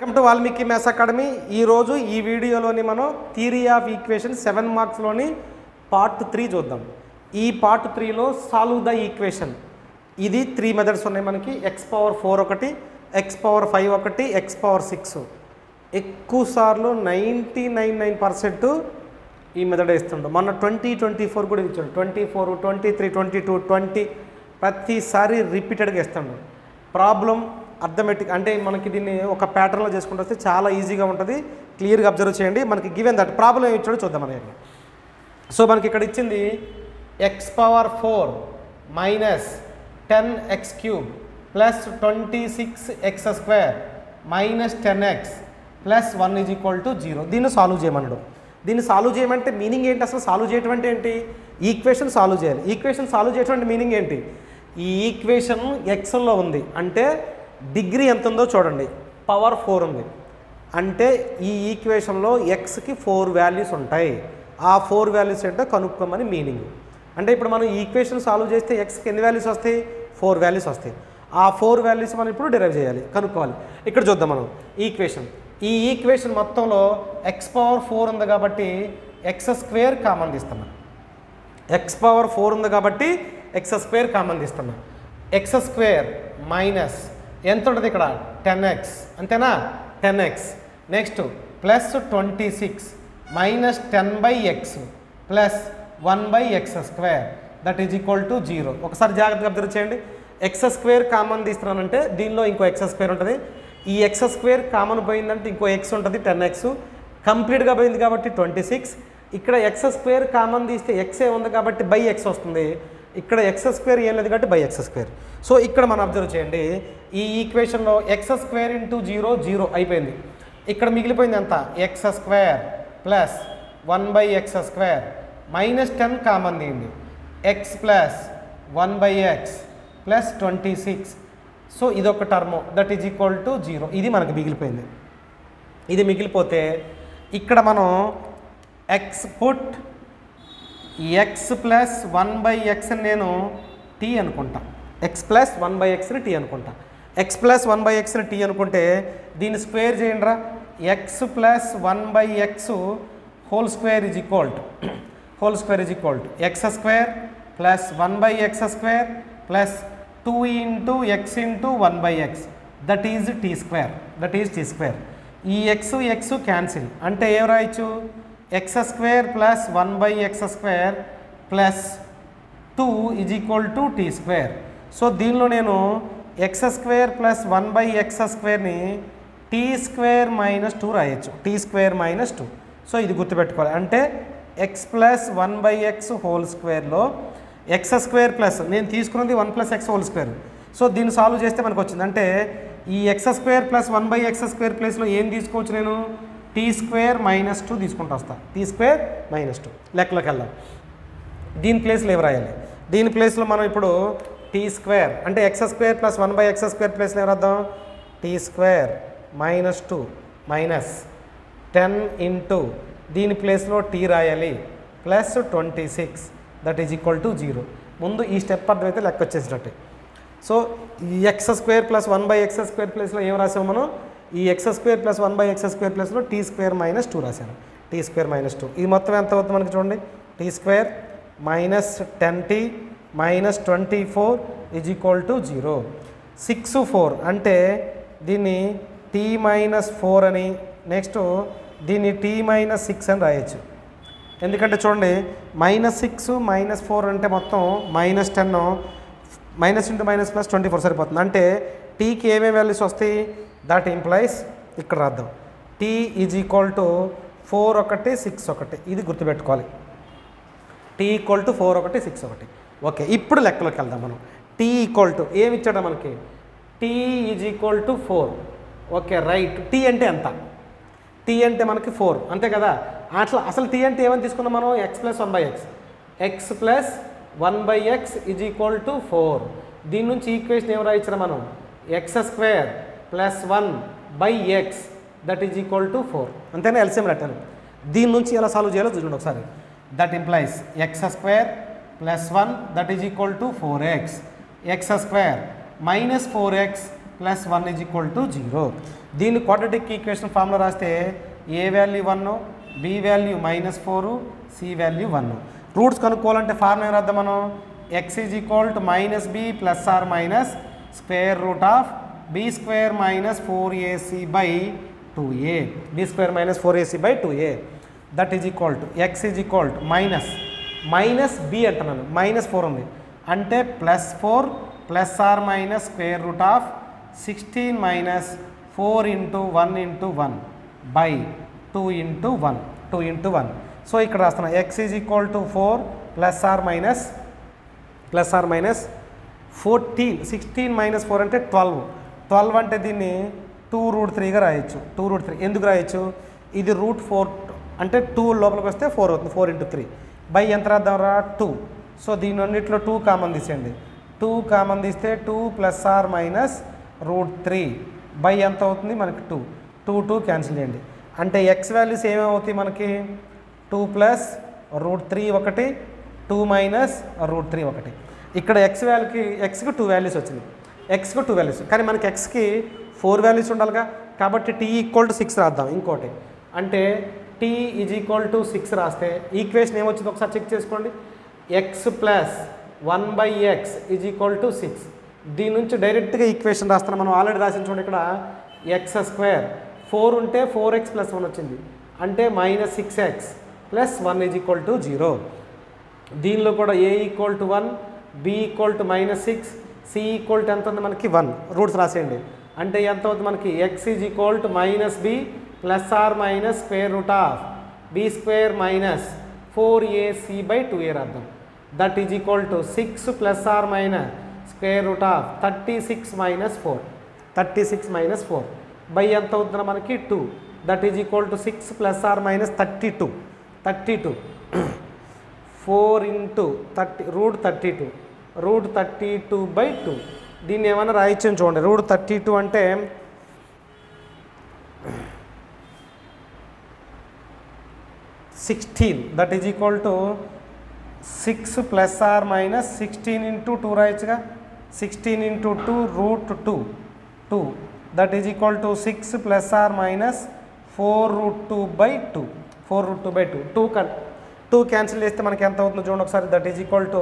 Welcome to Valmiki maths academy. ఈరోజు ఈ వీడియోలోని మనం థియరీ ఆఫ్ ఈక్వేషన్ 7 మార్క్స్లోని పార్ట్ 3 చూద్దాం. ఈ పార్ట్ 3లో సాల్వ్ ద ఈక్వేషన్. ఇది 3 మెథడ్స్ ఉన్నాయి మనకి. x⁴ ఒకటి, x⁵ ఒకటి, x⁴ ఎక్కువ సార్లు 99% ఈ మెథడ్ వేస్తుంటాం. మొన్న 2024 కూడా ఇచ్చాడు. 24, 23, 22, 20 ప్రతిసారి రిపీటెడ్గా ఇస్తాడు. ప్రాబ్లం అర్థమెటిక్ అంటే మనకి దీన్ని ఒక ప్యాటర్న్లో చేసుకుంటూ వస్తే చాలా ఈజీగా ఉంటుంది. క్లియర్గా అబ్జర్వ్ చేయండి. మనకి గివెన్ దట్ ప్రాబ్లం ఏమి ఇచ్చాడో చూద్దాం అనేది. సో మనకి ఇక్కడ ఇచ్చింది x⁴ minus 10x³ plus 26x² minus 10x plus 1 = 0. దీన్ని సాల్వ్ చేయమన్నాడు. దీన్ని సాల్వ్ చేయమంటే మీనింగ్ ఏంటి? అసలు సాల్వ్ చేయటం అంటే ఏంటి? ఈక్వేషన్ సాల్వ్ చేయాలి. ఈక్వేషన్ సాల్వ్ చేయటం మీనింగ్ ఏంటి? ఈ ఈక్వేషన్ ఎక్స్లో ఉంది అంటే డిగ్రీ ఎంత ఉందో చూడండి. పవర్ 4 ఉంది అంటే ఈ ఈక్వేషన్లో ఎక్స్కి 4 వాల్యూస్ ఉంటాయి. ఆ 4 వాల్యూస్ ఏంటో కనుక్కోమని మీనింగ్. అంటే ఇప్పుడు మనం ఈక్వేషన్ సాల్వ్ చేస్తే ఎక్స్కి ఎన్ని వాల్యూస్ వస్తాయి? 4 వాల్యూస్ వస్తాయి. ఆ 4 వాల్యూస్ మనం ఇప్పుడు డిరైవ్ చేయాలి, కనుక్కోవాలి. ఇక్కడ చూద్దాం మనం ఈక్వేషన్. ఈ ఈక్వేషన్ మొత్తంలో x⁴ ఉంది కాబట్టి x² కామన్ తీస్తున్నాం. x⁴ ఉంది కాబట్టి x² కామన్ తీస్తున్నాం. x² మైనస్ ఎంత ఉంటుంది ఇక్కడ? 10x అంతేనా? 10x next plus 26 minus 10/x plus 1/x² that is equal to 0. ఒకసారి జాగ్రత్తగా అబ్జర్వ్ చేయండి. x² కామన్ తీస్తున్నానంటే దీనిలో ఇంకో x² ఉంటుంది. ఈ x² కామన్ పోయిందంటే ఇంకో x ఉంటుంది 10x. కంప్లీట్గా పోయింది కాబట్టి 26. ఇక్కడ x² కామన్ తీస్తే x ఉంది కాబట్టి x వస్తుంది. ఇక్కడ x² ఏం లేదు కాబట్టి x². సో ఇక్కడ మనం అబ్జర్వ్ చేయండి. ఈ ఈక్వేషన్లో x² × 0 0 అయిపోయింది. ఇక్కడ మిగిలిపోయింది ఎంత? x² plus 1/x² minus 10 common తీయండి. x plus 1/x plus 26. So ఇదొక term that is equal to 0. ఇది మనకు మిగిలిపోయింది. ఇది మిగిలిపోతే ఇక్కడ మనం x put x plus 1/x నేను t అనుకుంటా. x ప్లస్ 1/xని t అనుకుంటా. x ప్లస్ 1/xని t అనుకుంటే దీన్ని స్క్వేర్ చేయండిరా. x plus 1/x whole square is equal to x² plus 1/x² plus 2 × x × 1/x that is t². ఈ x క్యాన్సిల్ అంటే ఏం రాయొచ్చు? x² plus 1/x² plus 2 is equal to t². So దీనిలో నేను x² ప్లస్ 1/x²ని t² - 2 రాయొచ్చు. t² - 2. So ఇది గుర్తుపెట్టుకోవాలి. అంటే x ప్లస్ 1/x హోల్ స్క్వేర్లో x² ప్లస్ నేను తీసుకున్నది 1 + x హోల్ స్క్వేర్. సో దీన్ని సాల్వ్ చేస్తే మనకు వచ్చింది. అంటే ఈ x² ప్లస్ 1/x² ప్లేస్లో ఏం తీసుకోవచ్చు? నేను t² - 2 తీసుకుంటూ వస్తా. t² - 2 లెక్కలోకి వెళ్దాం. దీని ప్లేస్లో ఏమి రాయాలి? దీని ప్లేస్లో మనం ఇప్పుడు t² అంటే x² ప్లస్ 1/x² ప్లేస్లో ఏమి రాద్దాం? t² - 2 మైనస్ 10 × దీని ప్లేస్లో t రాయాలి plus 26 that is equal to 0. ముందు ఈ స్టెప్ అర్థమైతే లెక్క వచ్చేసినట్టే. సో ఈ x² ప్లస్ 1/x² ప్లేస్లో ఏం రాసాము మనం? ఈ x² ప్లస్ 1/x² ప్లేస్లో t² - 2 రాశాను. t² - 2 ఇది మొత్తం ఎంత అవుతుంది మనకి చూడండి. t² minus 10t minus 24 is equal to 0. 6 4 అంటే దీన్ని t - 4 అని, నెక్స్ట్ దీన్ని t - 6 అని రాయొచ్చు. ఎందుకంటే చూడండి -6 - 4 అంటే మొత్తం -10 మైనస్ ఇంటూ మైనస్ ప్లస్ 24 సరిపోతుంది. అంటే టీకి ఏమేమి వాల్యూస్ వస్తాయి? దట్ ఇంప్లైస్ ఇక్కడ రాద్దాం. t is equal to 4 1 6 1. ఇది గుర్తుపెట్టుకోవాలి. t equal to 4 1 6 1. ఓకే, ఇప్పుడు లెక్కలోకి వెళ్దాం మనం. t ఈక్వల్ టు ఏమి ఇచ్చాడా మనకి? t is equal to 4. Okay right. t అంటే ఎంత? t అంటే మనకి 4 అంతే కదా. అసలు t అంటే ఏమని తీసుకున్నాం మనం? x plus 1/x. x plus 1/x is equal to 4. దీని నుంచి ఈక్వేషన్ ఏమి రాయించిన మనం? x² plus 1/x that is equal to 4 అంతేనా? LCM letter. దీని నుంచి ఎలా సాల్వ్ చేయాలో చూడండి ఒకసారి. That implies x² plus 1 that is equal to 4x. x² - 4x plus 1 is equal to 0. దీన్ని క్వాడ్రాటిక్ ఈక్వేషన్ ఫార్ములా రాస్తే a value 1, b value -4, c value 1. Roots కనుక్కోవాలంటే ఫార్ములా ఏం రాద్దాం మనం? X is equal to -b plus or minus square root of b square minus 4ac by 2a, b square minus 4ac by 2a. That is equal to x is equal to minus b అంటున్నాను, -4 ఉంది అంటే +4 plus or minus square root of 16 minus 4 into 1 into 1 by 2 into 1. So ఇక్కడ రాస్తున్నా x is equal to 4 plus or minus 14, 16 minus 4 అంటే 12 అంటే దీన్ని 2√3గా రాయొచ్చు. 2√3 ఎందుకు రాయొచ్చు? ఇది √4 అంటే 2 లోపలికి వస్తే 4 అవుతుంది, 4 ఇంటూ 3 బై ఎంత రాద్దాం రా 2. సో దీని అన్నింటిలో 2 కామన్ తీసేయండి. 2 కామన్ తీస్తే 2 ప్లస్ ఆర్ మైనస్ √3 బై ఎంత అవుతుంది మనకి 2 క్యాన్సిల్ చేయండి. అంటే ఎక్స్ వాల్యూస్ ఏమవుతాయి మనకి? 2 ప్లస్ √3 ఒకటి, 2 మైనస్ √3 ఒకటి. ఇక్కడ ఎక్స్కి 2 వాల్యూస్ వచ్చింది, ఎక్స్కి 2 వాల్యూస్, కానీ మనకి ఎక్స్కి 4 వాల్యూస్ ఉండాలిగా. కాబట్టి టీ ఈక్వల్ టు 6 రాద్దాం. ఇంకోటి అంటే టీ ఈజ్ ఈక్వల్ టు 6 రాస్తే ఈక్వేషన్ ఏమొచ్చింది ఒకసారి చెక్ చేసుకోండి. X plus 1/x is equal to 6. దీని నుంచి డైరెక్ట్గా ఈక్వేషన్ రాస్తున్నాం. మనం ఆల్రెడీ రాసిన చూడండి ఇక్కడ x² 4 ఉంటే 4x ప్లస్ 1 వచ్చింది అంటే -6x plus 1 is equal to 0. దీనిలో కూడా a equal to 1, b equal to -6, c equal to ఎంత ఉంది మనకి 1. రూట్స్ రాసేయండి. అంటే ఎంత అవుతుంది మనకి? x is equal to -b plus or minus square root of b square minus 4ac by 2a రాద్దాం. That is equal to 6 plus or minus square root of 36 minus 4 by ఎంత అవుతుందో మనకి 2. That is equal to 6 plus or minus 32 4 into 30 √32 by 2. దీన్ని ఏమైనా రాయించని చూడండి. √32 అంటే 16. That is equal to 6 plus or minus 16 into 2 రాయొచ్చుగా. 16 into 2 √2. That is equal to 6 plus or minus 4√2 by 2. 2 cancel చేస్తే మనకి ఎంత అవుతుందో చూడండి ఒకసారి. That is equal to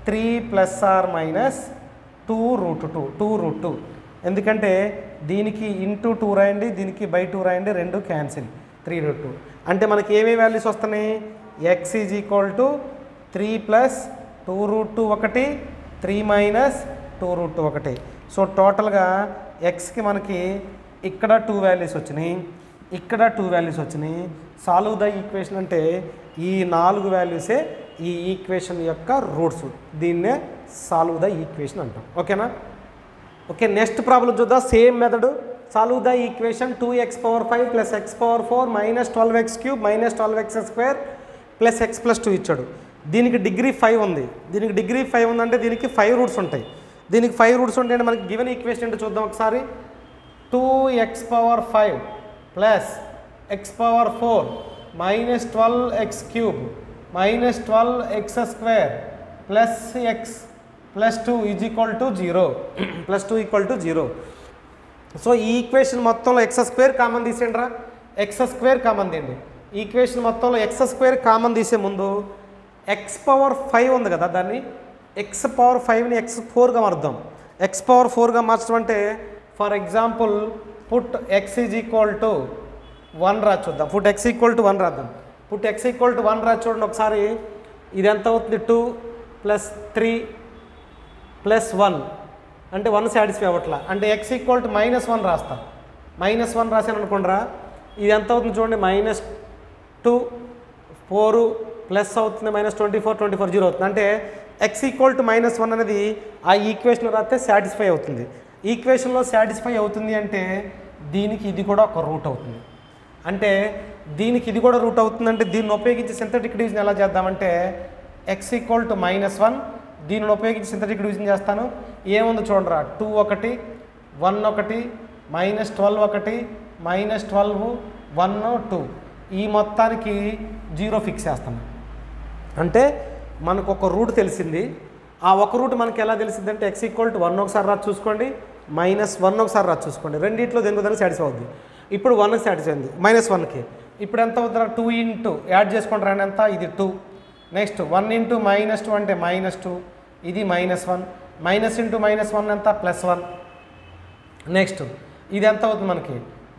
3 plus or minus 2√2. ఎందుకంటే దీనికి ఇంటూ 2 రాయండి, దీనికి బై 2 రాయండి, 2 క్యాన్సిల్, 3√2. అంటే మనకి ఏమేమి వాల్యూస్ వస్తున్నాయి? X is equal to 3 plus 2√2 ఒకటి, 3 మైనస్ 2√2 ఒకటి. సో టోటల్గా ఎక్స్కి మనకి ఇక్కడ 2 వాల్యూస్ వచ్చినాయి, ఇక్కడ 2 వాల్యూస్ వచ్చినాయి. సాల్వ్ ద ఈక్వేషన్ అంటే ఈ 4 వాల్యూసే ఈ ఈక్వేషన్ యొక్క రూట్స్. దీన్నే సాల్వ్ ద ఈక్వేషన్ అంటాం. ఓకేనా? ఓకే, నెక్స్ట్ ప్రాబ్లం చూద్దాం. Same method. Solve the equation 2x⁴ plus x⁴ minus 12x³ minus 12x² plus x plus 2 ఇచ్చాడు. దీనికి డిగ్రీ 5 ఉంది. దీనికి డిగ్రీ 5 ఉందంటే దీనికి 5 రూట్స్ ఉంటాయి. దీనికి 5 రూట్స్ ఉంటాయంటే మనకి గివెన్ ఈక్వేషన్ ఏంటో చూద్దాం ఒకసారి. 2x⁴ plus x⁴ minus 12x³ minus 12x² plus x plus 2 is equal to 0. Plus 2 equal to 0. So ఈ ఈక్వేషన్ మొత్తంలో x² కామన్ తీసేయండి రా. x² కామన్ తీయండి. ఈక్వేషన్ మొత్తంలో x² కామన్ తీసే ముందు x⁴ ఉంది కదా, దాన్ని x⁴ని x4గా మారుద్దాం. x⁴గా మార్చడం అంటే for example put x is equal to 1 రా చూద్దాం. పుట్ x ఈక్వల్ టు 1 రాద్దాం. పుట్ x ఈక్వల్ టు 1 రా చూడండి ఒకసారి. ఇది ఎంత అవుతుంది? 2 ప్లస్ 3 ప్లస్ 1 అంటే 1 సాటిస్ఫై అవ్వట్లా. అంటే x ఈక్వల్ టు -1 రాస్తా. -1 రాశాను అనుకోండిరా. ఇది ఎంత అవుతుంది చూడండి? -2 4 ప్లస్ అవుతుంది -24 0 అవుతుంది. అంటే x ఈక్వల్ టు -1 అనేది ఆ ఈక్వేషన్లో రాస్తే సాటిస్ఫై అవుతుంది. ఈక్వేషన్లో సాటిస్ఫై అవుతుంది అంటే దీనికి ఇది కూడా ఒక రూట్ అవుతుంది. అంటే దీనికి ఇది కూడా రూట్ అవుతుందంటే దీన్ని ఉపయోగించి సింథటిక్ డివిజన్ ఎలా చేద్దామంటే x ఈక్వల్ టు -1 దీనిని ఉపయోగించి సింథటిక్ డివిజన్ చేస్తాను. ఏముంది చూడరా? 2 1 1 1 -12 1 -12 1 2 ఈ మొత్తానికి 0 ఫిక్స్ చేస్తాను. అంటే మనకు ఒక రూట్ తెలిసింది. ఆ ఒక రూట్ మనకి ఎలా తెలిసింది అంటే x ఈక్వల్ టు 1 ఒకసారి రా చూసుకోండి. -1 ఒకసారి రా చూసుకోండి. రెండిట్లో దేనికి సాటిస్ఫై అవుద్ది. ఇప్పుడు 1కి సాటిస్ఫై అయింది, -1కి. ఇప్పుడు ఎంత అవుతుందా? 2 ఇంటూ యాడ్ చేసుకుంటారా అండి ఎంత? ఇది 2. నెక్స్ట్ 1 ఇంటూ -2 అంటే -2, ఇది -1, మైనస్ ఇంటూ -1 ఎంత? +1. నెక్స్ట్ ఇది ఎంత అవుతుంది మనకి?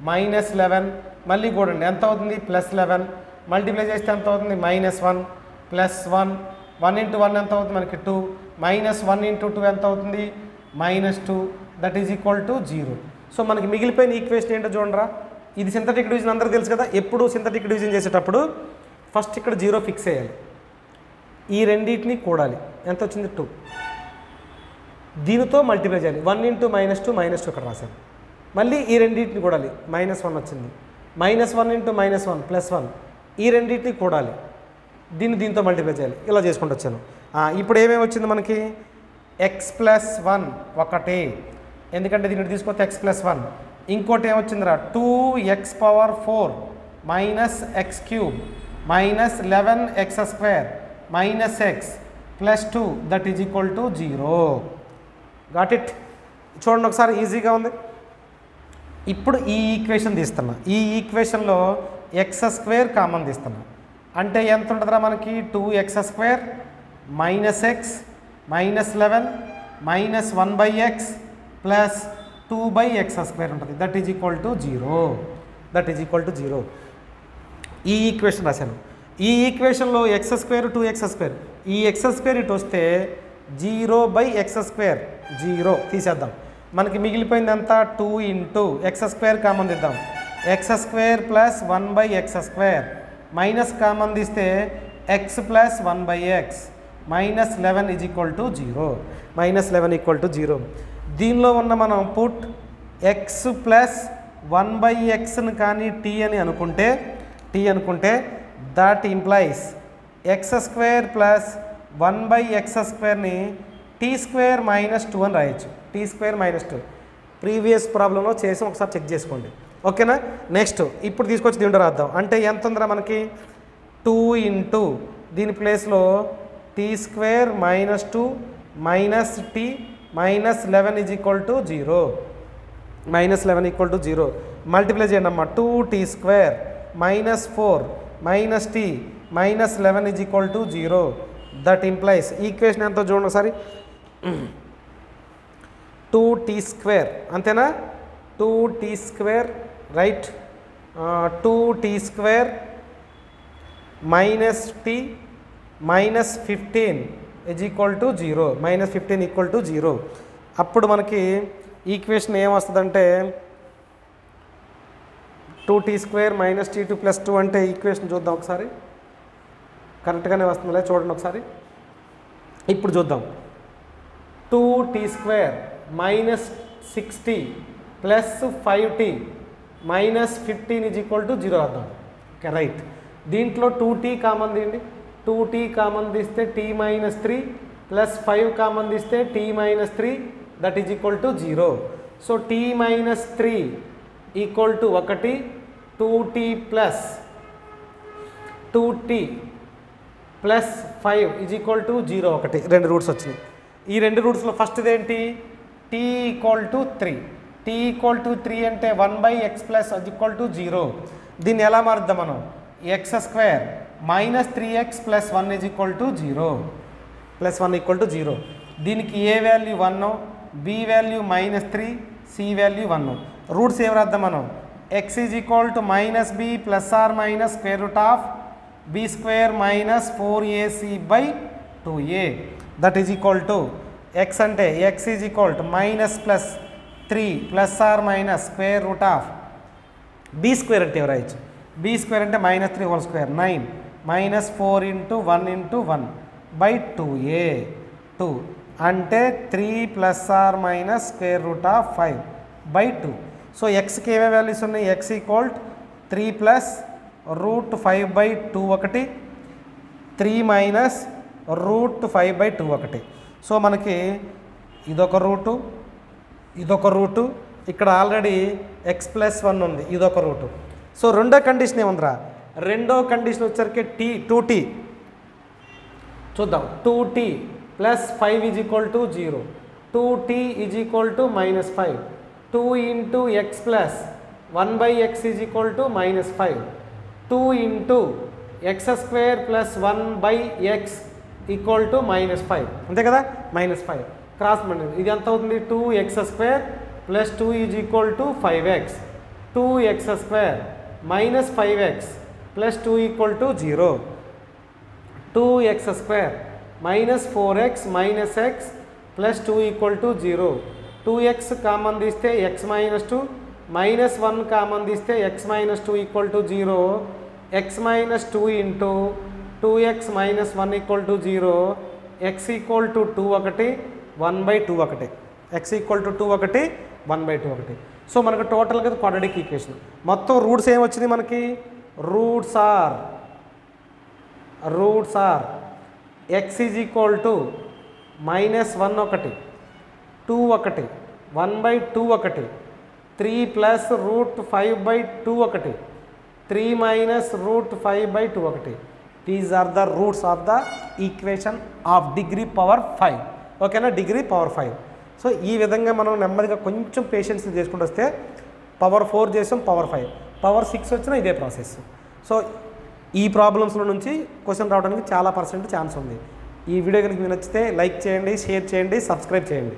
-11. మళ్ళీ చూడండి ఎంత అవుతుంది? +11. మల్టిప్లై చేస్తే ఎంత అవుతుంది? -1 +1. 1 ఇంటూ 1 ఎంత అవుతుంది మనకి? 2. -1 ఇంటూ 2 ఎంత అవుతుంది? -2. That is equal to 0. So మనకి మిగిలిపోయిన ఈక్వేషన్ ఏంటో చూడరా. ఇది సింథటిక్ డివిజన్ అందరికీ తెలుసు కదా. ఎప్పుడు సింథటిక్ డివిజన్ చేసేటప్పుడు ఫస్ట్ ఇక్కడ 0 ఫిక్స్ చేయాలి. ఈ రెండింటిని కూడాలి. ఎంత వచ్చింది? 2. దీనితో మల్టిప్లై చేయాలి. 1 ఇంటూ -2 ఇక్కడ రాశాను. మళ్ళీ ఈ రెండింటిని కూడాలి. -1 వచ్చింది. -1 ఇంటూ -1 +1. ఈ రెండింటిని కూడాలి. దీంతో మల్టిప్లై చేయాలి. ఇలా చేసుకుంటూ వచ్చాను. ఇప్పుడు ఏమేమి వచ్చింది మనకి? x+1 ఒకటి, ఎందుకంటే దీన్ని తీసుకొస్తే x+1. ఇంకోటి ఏమొచ్చిందిరా? 2x⁴ -x³ -11x² -x +2 that is equal to 0. Got it? చూడండి ఒకసారి, ఈజీగా ఉంది. ఇప్పుడు ఈ ఈక్వేషన్ తీస్తున్నా. ఈ ఈక్వేషన్లో x² కామన్ తీస్తున్నా. అంటే ఎంత ఉంటుందిరా మనకి? 2x² -x -11 -1/x +2/x² ఉంటుంది. That is equal to 0. ఈ ఈక్వేషన్ రాశాను. ఈ ఈక్వేషన్లో x² 2x², ఈ x² ఇటు వస్తే 0/x², 0 తీసేద్దాం. మనకి మిగిలిపోయింది అంతా 2 ఇంటూ x² కామన్ తీద్దాం. x² + 1/x² మైనస్ కామన్ తీస్తే x + 1/x -11 is equal to 0. -11 = 0. దీనిలో ఉన్న మనం పుట్ x + 1/xని కానీ t అనుకుంటే దట్ ఇంప్లైస్ x² + 1/x²ని t² - 2 అని రాయొచ్చు. t² - 2 ప్రీవియస్ ప్రాబ్లంలో చేసి ఒకసారి చెక్ చేసుకోండి. ఓకేనా? నెక్స్ట్ ఇప్పుడు తీసుకొచ్చి దీంట్లో రాద్దాం. అంటే ఎంత ఉందిరా మనకి? 2 ఇంటూ దీని ప్లేస్లో t² - 2 - t -11 is equal to 0. -11 = 0. Multiply చేయండి అమ్మా. 2t² - 4 - t -11 is equal to 0. That implies equation ఎంతో చూడండి ఒకసారి. 2t² అంతేనా? 2t² right. 2t² - t -15 is equal to 0. -15 = 0. అప్పుడు మనకి ఈక్వేషన్ ఏమొస్తుందంటే 2t² - t2 + 2 అంటే ఈక్వేషన్ చూద్దాం ఒకసారి. కరెక్ట్గానే వస్తుందిలే, చూడండి ఒకసారి. ఇప్పుడు చూద్దాం. 2t² - 60 + 5t -15 is equal to 0 అర్థం. Okay right. దీంట్లో 2t కామన్ తీయండి. 2t కామన్ తీస్తే t - 3 + 5 కామన్ తీస్తే t - 3 that is equal to 0. So t - 3 = 1, 2t + 5 is equal to 0. 1 రెండు రూట్స్ వచ్చినాయి. ఈ రెండు రూట్స్లో ఫస్ట్ది ఏంటి? t = 3. t = 3 అంటే 1/x + 0. దీన్ని ఎలా మారుద్దాం మనం? x² - 3x + 1 is equal to 0. +1 = 0. దీనికి a value 1, b value -3, c value 1. Roots ఏం రాద్దాం మనం? x is equal to -b ± (b² - 4ac/2a) that is equal to x అంటే x is equal to -3 ± (b² అంటే ఎవరు రాయొచ్చు? b² అంటే -3 హోల్ స్క్వేర్ 9 -4 × 1 × 1/2a 2 అంటే 3 ± (5/2). సో ఎక్స్కి ఏమేమి వాల్యూస్ ఉన్నాయి? x = 3 + √5/2 ఒకటి, 3 - √5/2 ఒకటి. సో మనకి ఇదొక రూటు, ఇక్కడ ఆల్రెడీ x + 1 ఉంది, ఇదొక రూటు. సో రెండో కండిషన్ ఏముందిరా? రెండో కండిషన్ వచ్చరికి 2t చూద్దాం. 2t + 5 is equal to 0. 2t is equal to -5. 2 into X plus 1/x is equal to -5. 2 into X square plus 1/x equal to -5. అంతే కదా, -5 క్రాస్ మల్టిప్లై. ఇది ఎంత అవుతుంది? 2x² plus 2 is equal to 5x. 2x² minus 5x plus 2 equal to 0. 2x² minus 4x minus x plus 2 equal to 0. 2x common తీస్తే x minus 2, minus 1 common తీస్తే x minus 2 equal to 0. x minus 2 into 2x minus 1 equal to 0. x equal to 2 ఒకటి, 1/2 ఒకటి. x equal to 2 ఒకటి, 1/2 ఒకటి. So మనకు టోటల్గా quadratic equation మొత్తం roots ఏం వచ్చింది మనకి? Roots are x is equal to -1 ఒకటి, 2 ఒకటి, 1/2 ఒకటి, 3 ప్లస్ √5/2 ఒకటి, 3 మైనస్ √5/2 ఒకటి. These are the roots of the equation of degree power 5. ఓకేనా, డిగ్రీ పవర్ 5. సో ఈ విధంగా మనం నెమ్మదిగా కొంచెం పేషెన్స్ చేసుకుంటూ వస్తే పవర్ 4 చేసాం, పవర్ 5, పవర్ 6 వచ్చినా ఇదే ప్రాసెస్. సో ఈ ప్రాబ్లమ్స్లో నుంచి క్వశ్చన్ రావడానికి చాలా % ఛాన్స్ ఉంది. ఈ వీడియో కనుక మీకు నచ్చితే లైక్ చేయండి, షేర్ చేయండి, సబ్స్క్రైబ్ చేయండి.